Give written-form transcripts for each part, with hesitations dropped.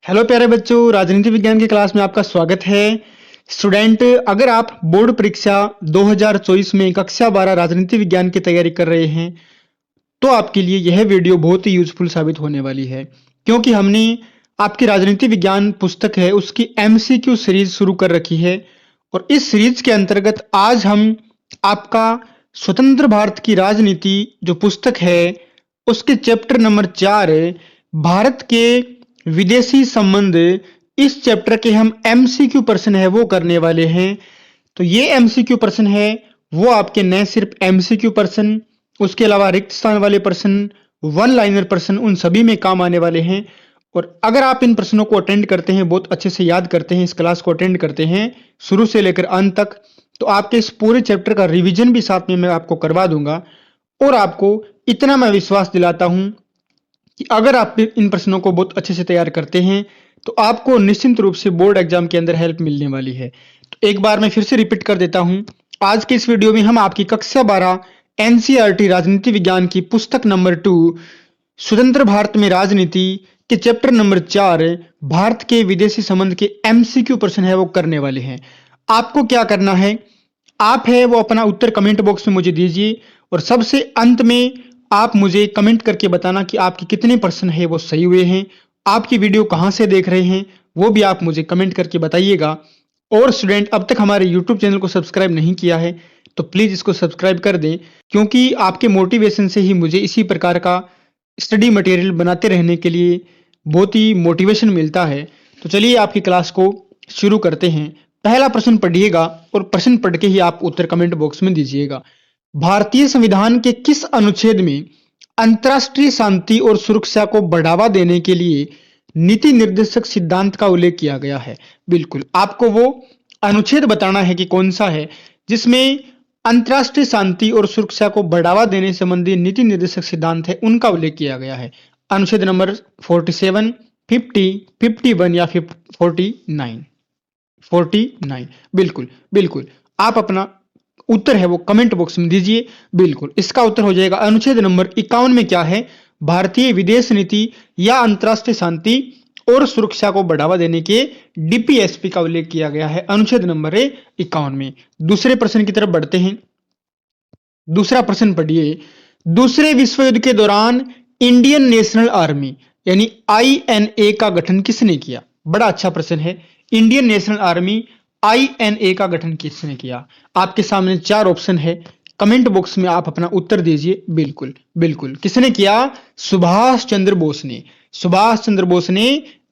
Hello प्यारे बच्चों, राजनीति विज्ञान की क्लास में आपका स्वागत है। स्टूडेंट, अगर आप बोर्ड परीक्षा 2024 में कक्षा 12 राजनीति विज्ञान की तैयारी कर रहे हैं तो आपके लिए यह वीडियो बहुत ही यूजफुल साबित होने वाली है, क्योंकि हमने आपकी राजनीति विज्ञान पुस्तक है उसकी एमसीक्यू सीरीज शुरू कर रखी है। और इस सीरीज के अंतर्गत आज हम आपका स्वतंत्र भारत की राजनीति जो पुस्तक है उसके चैप्टर नंबर 4 भारत के विदेशी संबंध, इस चैप्टर के हम एमसीक्यू प्रश्न है वो करने वाले हैं। तो ये एमसीक्यू प्रश्न है वो आपके न सिर्फ एमसीक्यू प्रश्न, उसके अलावा रिक्त स्थान वाले प्रश्न, वन लाइनर प्रश्न, उन सभी में काम आने वाले हैं। और अगर आप इन प्रश्नों को अटेंड करते हैं, बहुत अच्छे से याद करते हैं, इस क्लास को अटेंड करते हैं शुरू से लेकर अंत तक, तो आपके इस पूरे चैप्टर का रिवीजन भी साथ में मैं आपको करवा दूंगा। और आपको इतना मैं विश्वास दिलाता हूं कि अगर आप इन प्रश्नों को बहुत अच्छे से तैयार करते हैं तो आपको निश्चित रूप से बोर्ड एग्जाम के अंदर हेल्प मिलने वाली है। तो एक बार मैं फिर से रिपीट कर देता हूं, आज के इस वीडियो में हम आपकी कक्षा 12 एनसीईआरटी राजनीति विज्ञान की पुस्तक नंबर 2 स्वतंत्र भारत में राजनीति के चैप्टर नंबर 4 भारत के विदेशी संबंध के एमसीक्यू प्रश्न है वो करने वाले हैं। आपको क्या करना है, आप है वो अपना उत्तर कमेंट बॉक्स में मुझे दीजिए और सबसे अंत में आप मुझे कमेंट करके बताना कि आपके कितने प्रश्न है वो सही हुए हैं। आपकी वीडियो कहां से देख रहे हैं वो भी आप मुझे कमेंट करके बताइएगा। और स्टूडेंट, अब तक हमारे यूट्यूब चैनल को सब्सक्राइब नहीं किया है तो प्लीज इसको सब्सक्राइब कर दें, क्योंकि आपके मोटिवेशन से ही मुझे इसी प्रकार का स्टडी मटेरियल बनाते रहने के लिए बहुत ही मोटिवेशन मिलता है। तो चलिए आपकी क्लास को शुरू करते हैं। पहला प्रश्न पढ़िएगा और प्रश्न पढ़ के ही आप उत्तर कमेंट बॉक्स में दीजिएगा। भारतीय संविधान के किस अनुच्छेद में अंतर्राष्ट्रीय शांति और सुरक्षा को बढ़ावा देने के लिए नीति निर्देशक सिद्धांत का उल्लेख किया गया है? बिल्कुल, आपको वो अनुच्छेद बताना है कि कौन सा है जिसमें अंतर्राष्ट्रीय शांति और सुरक्षा को बढ़ावा देने संबंधी नीति निर्देशक सिद्धांत है उनका उल्लेख किया गया है। अनुच्छेद नंबर 47, 50, 51 या 49? 49। बिल्कुल बिल्कुल, आप अपना उत्तर है वो कमेंट बॉक्स में दीजिए। बिल्कुल, इसका उत्तर हो जाएगा अनुच्छेद नंबर 51 में क्या है, भारतीय विदेश नीति या अंतर्राष्ट्रीय शांति और सुरक्षा को बढ़ावा देने के डीपीएसपी का उल्लेख किया गया है अनुच्छेद नंबर 51 में। दूसरे प्रश्न की तरफ बढ़ते हैं। दूसरा प्रश्न पढ़िए, दूसरे विश्व युद्ध के दौरान इंडियन नेशनल आर्मी यानी आईएनए का गठन किसने किया? बड़ा अच्छा प्रश्न है। इंडियन नेशनल आर्मी आईएनए का गठन किसने किया? आपके सामने 4 ऑप्शन है, कमेंट बॉक्स में आप अपना उत्तर दीजिए। बिल्कुल बिल्कुल, किसने किया? सुभाष चंद्र बोस ने। सुभाष चंद्र बोस ने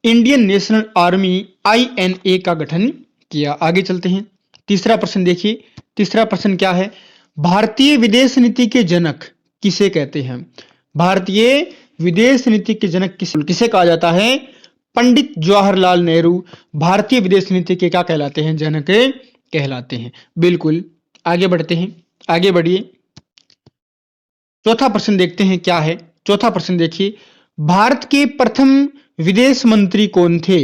इंडियन नेशनल आर्मी आईएनए का गठन किया। आगे चलते हैं। तीसरा प्रश्न देखिए। तीसरा प्रश्न क्या है, भारतीय विदेश नीति के जनक किसे कहते हैं? भारतीय विदेश नीति के जनक किसे कहा जाता है? पंडित जवाहरलाल नेहरू भारतीय विदेश नीति के क्या कहलाते हैं? जनक कहलाते हैं। बिल्कुल, आगे बढ़ते हैं, आगे बढ़िए। चौथा प्रश्न देखते हैं क्या है। चौथा प्रश्न देखिए, भारत के प्रथम विदेश मंत्री कौन थे?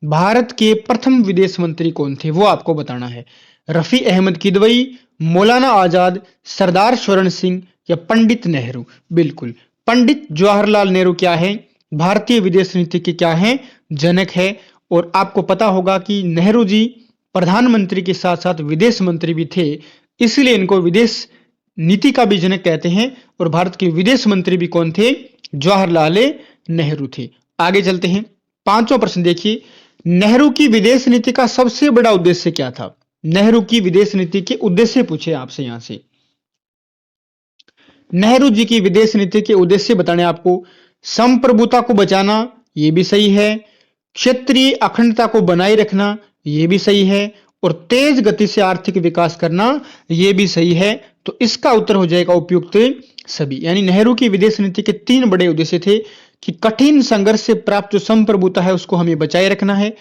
भारत के प्रथम विदेश मंत्री कौन थे वो आपको बताना है। रफी अहमद किदवई, मौलाना आजाद, सरदार स्वर्ण सिंह या पंडित नेहरू? बिल्कुल, पंडित जवाहरलाल नेहरू क्या है? भारतीय विदेश नीति के क्या है? जनक है। और आपको पता होगा कि नेहरू जी प्रधानमंत्री के साथ साथ विदेश मंत्री भी थे, इसलिए इनको विदेश नीति का भी जनक कहते हैं। और भारत के विदेश मंत्री भी कौन थे? जवाहरलाल नेहरू थे। आगे चलते हैं। पांचवा प्रश्न देखिए, नेहरू की विदेश नीति का सबसे बड़ा उद्देश्य क्या था? नेहरू की विदेश नीति के उद्देश्य पूछे आपसे यहां से। नेहरू जी की विदेश नीति के उद्देश्य बताने आपको। संप्रभुता को बचाना, यह भी सही है। क्षेत्रीय अखंडता को बनाए रखना, यह भी सही है। और तेज गति से आर्थिक विकास करना, यह भी सही है। तो इसका उत्तर हो जाएगा उपयुक्त सभी। यानी नेहरू की विदेश नीति के 3 बड़े उद्देश्य थे कि कठिन संघर्ष से प्राप्त जो संप्रभुता है उसको हमें बचाए रखना है,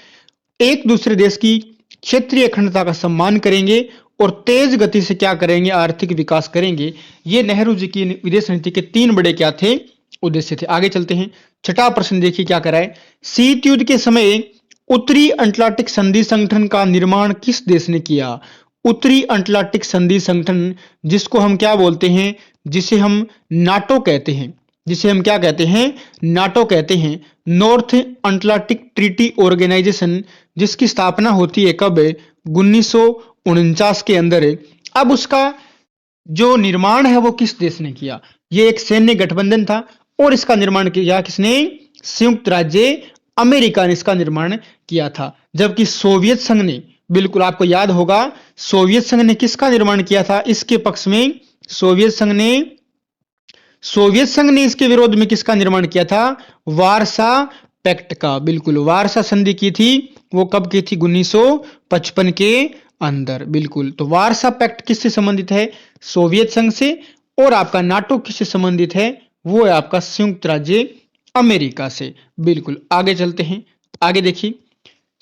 एक दूसरे देश की क्षेत्रीय अखंडता का सम्मान करेंगे और तेज गति से क्या करेंगे? आर्थिक विकास करेंगे। ये नेहरू जी की विदेश नीति के 3 बड़े क्या थे? उद्देश्य थे। आगे चलते हैं। छठा प्रश्न देखिए क्या कराए। शीत युद्ध के समय उत्तरी अटलांटिक संधि संगठन का निर्माण किस देश ने किया? उत्तरी अटलांटिक संधि संगठन, जिसको हम क्या बोलते हैं? जिसे हम नाटो कहते हैं। जिसे हम क्या कहते हैं, नाटो कहते हैं, नॉर्थ अटलांटिक ट्रीटी ऑर्गेनाइजेशन, जिसकी स्थापना होती है कब, 1949 के अंदर। अब उसका जो निर्माण है वो किस देश ने किया, ये एक सैन्य गठबंधन था और इसका निर्माण किया किसने, संयुक्त राज्य अमेरिका ने इसका निर्माण किया था। जबकि सोवियत संघ ने, बिल्कुल आपको याद होगा, सोवियत संघ ने किसका निर्माण किया था इसके पक्ष में, सोवियत संघ ने इसके विरोध में किसका निर्माण किया था, वारसा पैक्ट का। बिल्कुल, वारसा संधि की थी, वो कब की थी, 1955 के अंदर। बिल्कुल, तो वारसा पैक्ट किससे संबंधित है, सोवियत संघ से, और आपका नाटो किससे संबंधित है, वो है आपका संयुक्त राज्य अमेरिका से। बिल्कुल, आगे चलते हैं। आगे देखिए,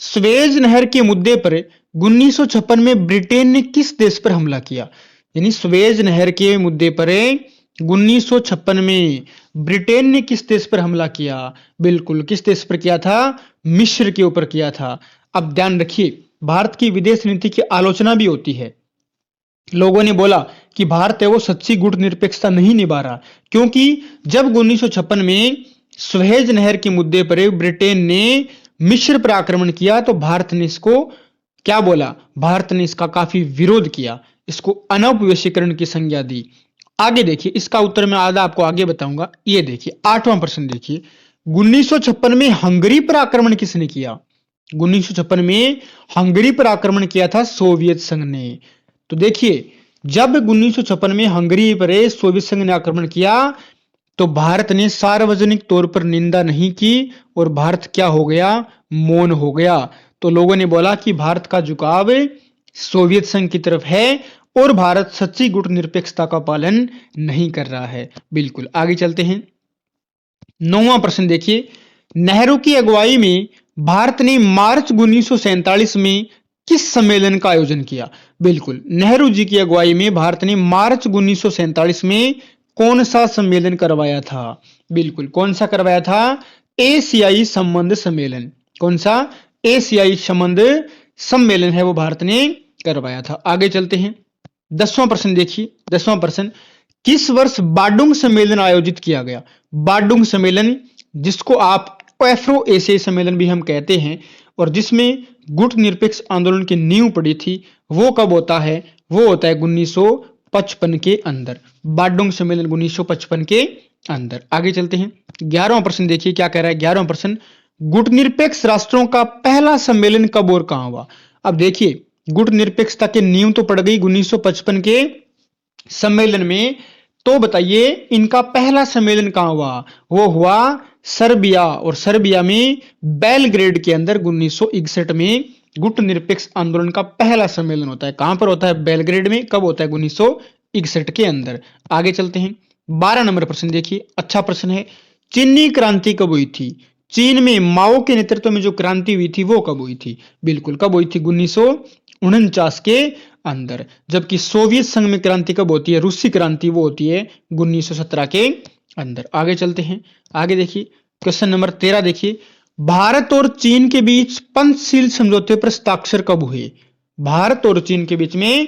स्वेज नहर के मुद्दे पर 1956 में ब्रिटेन ने किस देश पर हमला किया, यानी स्वेज नहर के मुद्दे पर 1956 में ब्रिटेन ने किस देश पर हमला किया, बिल्कुल किस देश पर किया था, मिस्र के ऊपर किया था। अब ध्यान रखिए, भारत की विदेश नीति की आलोचना भी होती है। लोगों ने बोला कि भारत है वो सच्ची गुटनिरपेक्षता नहीं निभा रहा, क्योंकि जब 1956 में सुएज नहर के मुद्दे पर ब्रिटेन ने मिस्र पर आक्रमण किया तो भारत ने इसको क्या बोला, भारत ने इसका काफी विरोध किया, इसको अनौपवेशीकरण की संज्ञा दी। आगे देखिए, इसका उत्तर मैं आधा आपको आगे बताऊंगा। ये देखिए 8वां प्रश्न देखिए, 1956 में हंगरी पर आक्रमण किसने किया, 1956 में हंगरी पर आक्रमण किया था सोवियत संघ ने। तो देखिए, जब 1956 में हंगरी पर सोवियत संघ ने आक्रमण किया तो भारत ने सार्वजनिक तौर पर निंदा नहीं की और भारत क्या हो गया, मौन हो गया। तो लोगों ने बोला कि भारत का झुकाव सोवियत संघ की तरफ है और भारत सच्ची गुटनिरपेक्षता का पालन नहीं कर रहा है। बिल्कुल, आगे चलते हैं। 9वां प्रश्न देखिए, नेहरू की अगुवाई में भारत ने मार्च 1947 में किस सम्मेलन का आयोजन किया। बिल्कुल, नेहरू जी की अगुवाई में भारत ने मार्च 1947 में कौन सा सम्मेलन करवाया था, बिल्कुल कौन सा करवाया था, एशियाई संबंध सम्मेलन। कौन सा, एशियाई संबंध सम्मेलन है वो भारत ने करवाया था। आगे चलते हैं। 10वां प्रश्न देखिए, 10वां प्रश्न, किस वर्ष बाडुंग सम्मेलन आयोजित किया गया। बाडुंग सम्मेलन, जिसको आप एफ्रो एशियाई सम्मेलन भी हम कहते हैं और जिसमें गुट निरपेक्ष आंदोलन की नींव पड़ी थी, वो कब होता है, वो होता है 1955 के अंदर। बाडुंग सम्मेलन 1955 के अंदर। आगे चलते हैं। 11वां प्रश्न देखिए क्या कह रहा है। 11वां प्रश्न, गुटनिरपेक्ष राष्ट्रों का पहला सम्मेलन कब और कहां हुआ। अब देखिए, गुटनिरपेक्षता की नींव तो पड़ गई 1955 के सम्मेलन में, तो बताइए इनका पहला सम्मेलन कहां हुआ, वो हुआ सर्बिया, और सर्बिया में बेलग्रेड के अंदर 1961 में गुटनिरपेक्ष आंदोलन का पहला सम्मेलन होता है। कहां पर होता है, बेलग्रेड में। कब होता है, 1961 के अंदर। आगे चलते हैं। 12 नंबर प्रश्न देखिए, अच्छा प्रश्न है। चीनी क्रांति कब हुई थी। चीन में माओ के नेतृत्व में जो क्रांति हुई थी वो कब हुई थी, बिल्कुल कब हुई थी, 1949 के अंदर। जबकि सोवियत संघ में क्रांति कब होती है, रूसी क्रांति वो होती है 1917 के अंदर। आगे चलते हैं। आगे देखिए, क्वेश्चन नंबर 13 देखिए, भारत और चीन के बीच पंचशील समझौते पर हस्ताक्षर कब हुए। भारत और चीन के बीच में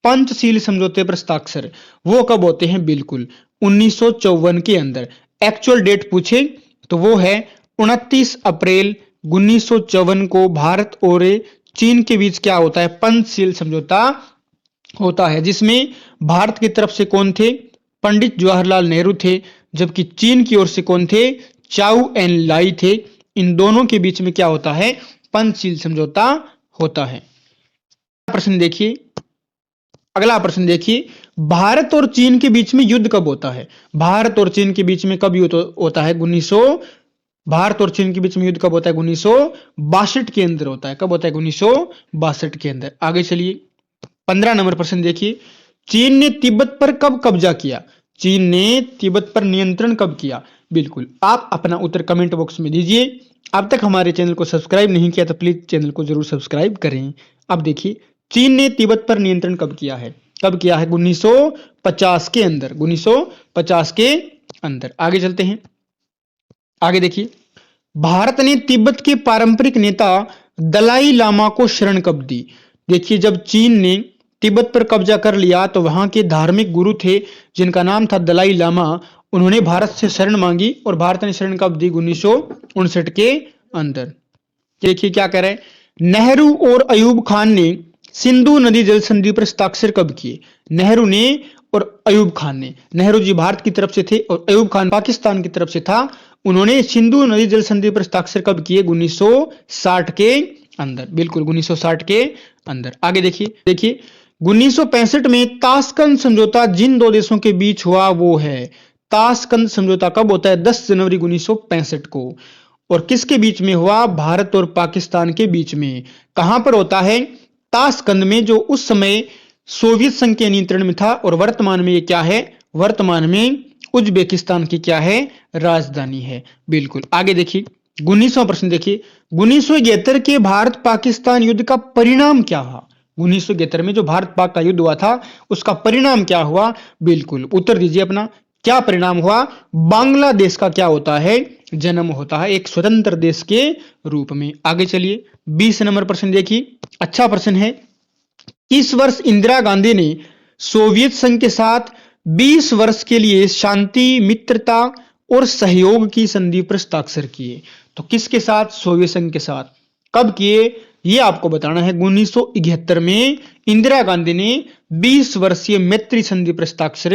पंचशील समझौते पर हस्ताक्षर वो कब होते हैं, बिल्कुल 1954 के अंदर। एक्चुअल डेट पूछे तो वो है 29 अप्रैल 1954 को भारत और चीन के बीच क्या होता है, पंचशील समझौता होता है, जिसमें भारत की तरफ से कौन थे, पंडित जवाहरलाल नेहरू थे, जबकि चीन की ओर से कौन थे, चाउ एन लाई थे। इन दोनों के बीच में क्या होता है, पंचशील समझौता होता है। प्रश्न देखिए, अगला प्रश्न देखिए, भारत और चीन के बीच में युद्ध कब होता है। भारत और चीन के बीच में कब युद्ध होता है, भारत और चीन के बीच में युद्ध कब होता है, 1962 के अंदर होता है। कब होता है, 1962 के अंदर। आगे चलिए, 15 नंबर प्रश्न देखिए, चीन ने तिब्बत पर कब कब्जा किया। चीन ने तिब्बत पर नियंत्रण कब किया। बिल्कुल, आप अपना उत्तर कमेंट बॉक्स में दीजिए। अब तक हमारे चैनल को सब्सक्राइब नहीं किया तो प्लीज चैनल को जरूर सब्सक्राइब करें। अब देखिए, चीन ने तिब्बत पर नियंत्रण कब किया है, कब किया है, 1950 के अंदर, 1950 के अंदर। आगे चलते हैं। आगे देखिए, भारत ने तिब्बत के पारंपरिक नेता दलाई लामा को शरण कब दी। देखिए, जब चीन ने तिब्बत पर कब्जा कर लिया तो वहां के धार्मिक गुरु थे जिनका नाम था दलाई लामा, उन्होंने भारत से शरण मांगी और भारत ने शरण कब दी? 1959 के अंदर। देखिए क्या कह रहे हैं, नेहरू और अयूब खान ने सिंधु नदी जल संधि पर हस्ताक्षर कब किए? नेहरू ने और अयूब खान ने, नेहरू जी भारत की तरफ से थे और अयूब खान पाकिस्तान की तरफ से था। उन्होंने सिंधु नदी जल संधि पर हस्ताक्षर कब किए? 1960 के अंदर, बिल्कुल 1960 के अंदर। आगे देखिए 1965 में ताशकंद समझौता जिन दो देशों के बीच हुआ वो है, ताशकंद समझौता कब होता है? 10 जनवरी 1965 को। और किसके बीच में हुआ? भारत और पाकिस्तान के बीच में। कहां पर होता है? ताशकंद में, जो उस समय सोवियत संघ के नियंत्रण में था और वर्तमान में ये क्या है? वर्तमान में उज्बेकिस्तान की क्या है? राजधानी है। बिल्कुल। आगे देखिए 19वां प्रश्न देखिए, 1971 के भारत पाकिस्तान युद्ध का परिणाम क्या हुआ? 1971 में जो भारत पाक का युद्ध हुआ था उसका परिणाम क्या हुआ? बिल्कुल उत्तर दीजिए अपना, क्या परिणाम हुआ? बांग्लादेश का क्या होता है? जन्म होता है एक स्वतंत्र देश के रूप में। आगे चलिए 20 नंबर प्रश्न देखिए, अच्छा प्रश्न है। इस वर्ष इंदिरा गांधी ने सोवियत संघ के साथ 20 वर्ष के लिए शांति, मित्रता और सहयोग की संधि पर हस्ताक्षर किए। तो किसके साथ? सोवियत संघ के साथ। कब किए ये आपको बताना है। 1971 में इंदिरा गांधी ने 20 वर्षीय मैत्री संधि पर हस्ताक्षर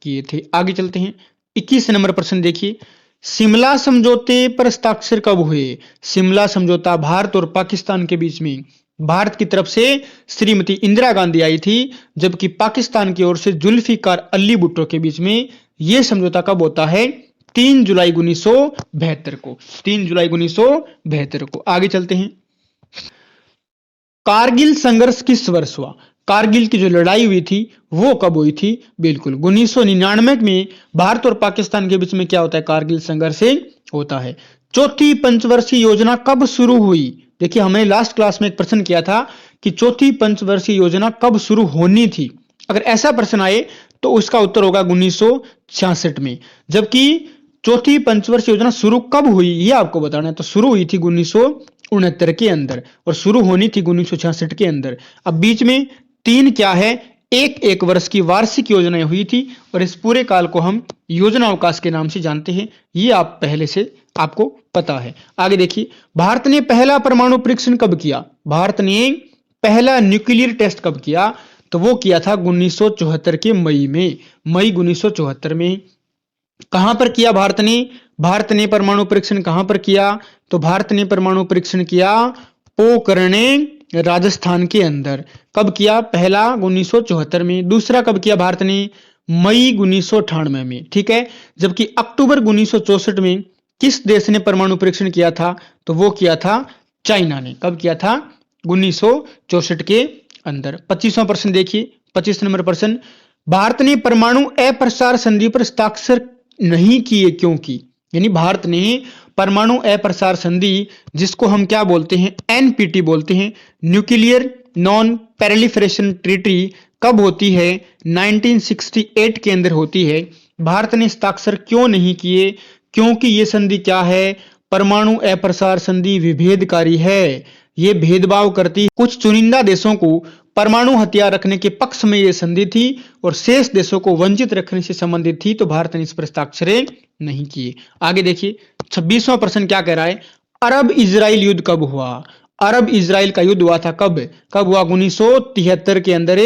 किए थे। आगे चलते हैं 21 नंबर प्रश्न देखिए, शिमला समझौते पर हस्ताक्षर कब हुए? शिमला समझौता भारत और पाकिस्तान के बीच में, भारत की तरफ से श्रीमती इंदिरा गांधी आई थी, जबकि पाकिस्तान की ओर से जुल्फिकार अली भुट्टो के बीच में यह समझौता कब होता है? 3 जुलाई 1972 को। 3 जुलाई 1972 को। आगे चलते हैं, कारगिल संघर्ष किस वर्ष हुआ? कारगिल की जो लड़ाई हुई थी वो कब हुई थी? बिल्कुल 1999 में भारत और पाकिस्तान के बीच में क्या होता है? कारगिल संघर्ष होता है। चौथी पंचवर्षीय योजना कब शुरू हुई? देखिए हमने लास्ट क्लास में एक प्रश्न किया था कि चौथी पंचवर्षीय योजना कब शुरू होनी थी। अगर ऐसा प्रश्न आए तो उसका उत्तर होगा 1966 में। जबकि चौथी पंचवर्षीय योजना शुरू कब हुई ये आपको बताना है। तो शुरू हुई थी 1969 के अंदर और शुरू होनी थी 1966 के अंदर। अब बीच में 3 क्या है? एक वर्ष की वार्षिक योजनाएं हुई थी और इस पूरे काल को हम योजना अवकाश के नाम से जानते हैं। ये आप पहले से आपको पता है। आगे देखिए, भारत ने पहला परमाणु परीक्षण कब किया? भारत ने पहला न्यूक्लियर टेस्ट कब किया? तो वो किया था 1974 के मई में, मई 1974 में। कहां पर किया भारत ने? भारत ने परमाणु परीक्षण कहां पर किया? तो भारत ने परमाणु परीक्षण किया पोखरण राजस्थान के अंदर। कब किया? पहला 1974 में। दूसरा कब किया भारत ने? मई 1998 में। ठीक है। जबकि अक्टूबर 1964 में किस देश ने परमाणु परीक्षण किया था? तो वो किया था चाइना ने। कब किया था? 1964 के अंदर। 25वां प्रश्न देखिए, 25 नंबर प्रश्न, भारत ने परमाणु अप्रसार संधि पर हस्ताक्षर नहीं किए क्योंकि? यानी भारत ने परमाणु अप्रसार संधि, जिसको हम क्या बोलते हैं? एनपीटी बोलते हैं, न्यूक्लियर नॉन प्रोलिफरेशन ट्रीटी, कब होती है? 1968 के अंदर होती है। भारत ने हस्ताक्षर क्यों नहीं किए? क्योंकि ये संधि क्या है? परमाणु अप्रसार संधि विभेदकारी है। ये भेदभाव करती है। कुछ चुनिंदा देशों को परमाणु हथियार रखने के पक्ष में यह संधि थी और शेष देशों को वंचित रखने से संबंधित थी, तो भारत ने इस पर हस्ताक्षर नहीं किए। आगे देखिए 26वां प्रश्न क्या कह रहा है? अरब इजराइल युद्ध कब हुआ? अरब इजराइल का युद्ध हुआ था कब? कब हुआ? 1973 के अंदर।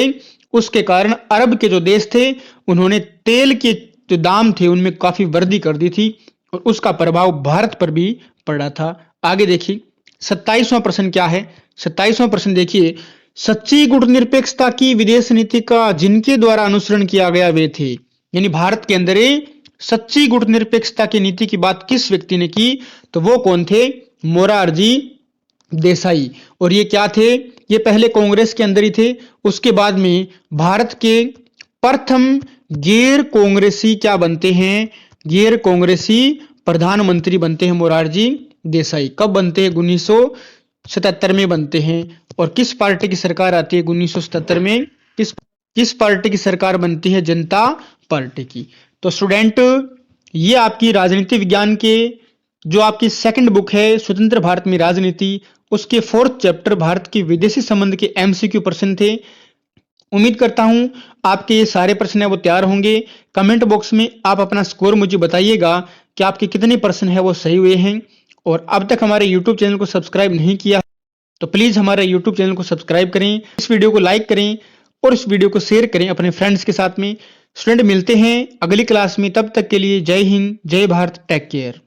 उसके कारण अरब के जो देश थे उन्होंने तेल के जो दाम थे उनमें काफी वृद्धि कर दी थी और उसका प्रभाव भारत पर भी पड़ा था। आगे देखिए 27वां प्रश्न क्या है? 27वां प्रश्न देखिए, सच्ची गुटनिरपेक्षता की विदेश नीति का जिनके द्वारा अनुसरण किया गया वे थे। यानी भारत के अंदर सच्ची गुटनिरपेक्षता की नीति की बात किस व्यक्ति ने की? तो वो कौन थे? मोरारजी देसाई। और ये क्या थे? ये पहले कांग्रेस के अंदर ही थे, उसके बाद में भारत के प्रथम गैर कांग्रेसी क्या बनते हैं? गैर कांग्रेसी प्रधानमंत्री बनते हैं मोरारजी देसाई। कब बनते हैं? 1977 में बनते हैं। और किस पार्टी की सरकार आती है 1977 में? किस पार्टी की सरकार बनती है? जनता पार्टी की। तो स्टूडेंट, ये आपकी राजनीति विज्ञान के जो आपकी सेकंड बुक है स्वतंत्र भारत में राजनीति, उसके 4th चैप्टर भारत के विदेशी संबंध के एमसीक्यू प्रश्न थे। उम्मीद करता हूं आपके ये सारे प्रश्न है वो तैयार होंगे। कमेंट बॉक्स में आप अपना स्कोर मुझे बताइएगा कि आपके कितने प्रश्न है वो सही हुए हैं। और अब तक हमारे यूट्यूब चैनल को सब्सक्राइब नहीं किया तो प्लीज़ हमारे यूट्यूब चैनल को सब्सक्राइब करें, इस वीडियो को लाइक करें और इस वीडियो को शेयर करें अपने फ्रेंड्स के साथ में। स्टूडेंट मिलते हैं अगली क्लास में, तब तक के लिए जय हिंद, जय भारत, टेक केयर।